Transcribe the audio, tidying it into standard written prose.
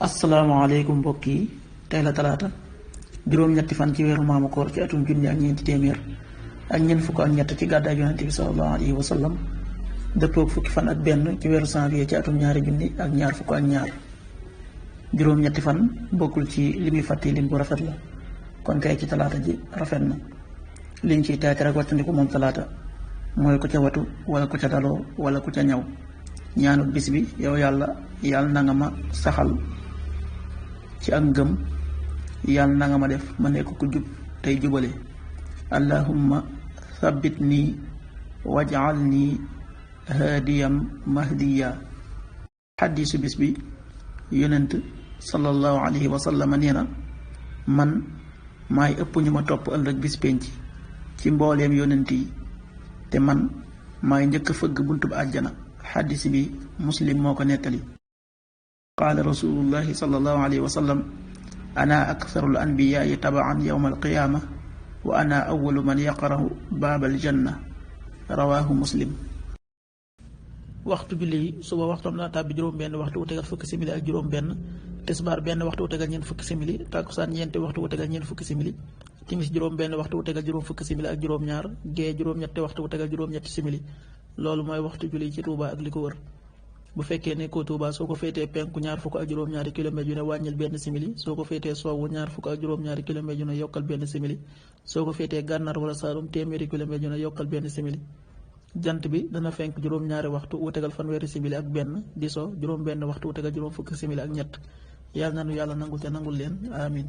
asalaamaaleykum mbokk yi tey la talaata juróom-ñetti fan ci weeru maamu koor ci atum junni ak ñeenti téeméer ak ñeent fukk ak ñett ci gàddaay yonente bi sallallahu alayhi wa sallam dëppoog fukki fan ak benn ci weeru janvier ci atum ñaari junni ak ñaar fukk ak ñaar. juróom-ñetti fan bokkul ci li muy fàtti lim bu rafet la kon kay ci talaata ji rafet na liñ ciy taati rek wattandiku moom talaata mooy ku ca watu wala ku ca daloo wala ku ca ñaw. ñaanu bis bi yow yàlla na nga ma saxal ci ak ngëm, yàlla na nga ma def ma nekk ku jub tey jubale. allahumma sabbit nii waj'al nii haadiyam mahdiya. xaddiisu bis bi yonent sallallahu alayhi wa sallam nee na man maay ëpp ñu ma topp ëllëg bis penc ci mbooleem yonent yi te man maay njëkk a fëgg buntub àjjana. xaddis bi muslim moo ko nettali. qaala rasulullahi sallallahu alayhi wa sallam ana aktharul anbiyaai tabaan yowma alqiyaama wa ana awalu man yaqrahu baabal janna rawaahu muslim. waxtu julli yi suba waxtoom dana tàbbi juróom-benn waxtu wu tegal fukki simili ak juróom-benn, tisbaar benn waxtu wu tegal ñeent fukki simili, takkusaan ñeenti waxtu wu tegal ñeent fukki simili, timis juróom-benn waxtu wu tegal juróom fukki simili ak juróom-ñaar, gee juróom-ñetti waxtu wu tegal juróom-ñetti simili. loolu mooy waxtu julli ci Touba ak li ko wër. bu fekkee nekkoo Touba soo ko féetee penku ñaar fukk ak juróom-ñaari kilomètres yu ne wàññil benn simili, soo ko féetee sowwu ñaar fukk ak juróom-ñaari kilomètres yu ne yokkal benn simili, soo ko féetee gànnaar wala Saalum téeméeri kilomètres yu ne yokkal benn simili. jant bi dana fenk juróom-ñaari waxtu wu tegal fanweeri simili ak benn, di so juróom-benn waxtu wu tegal juróom fukki simili ak ñett. yàlla na nu yàlla nangul te nangul leen amin.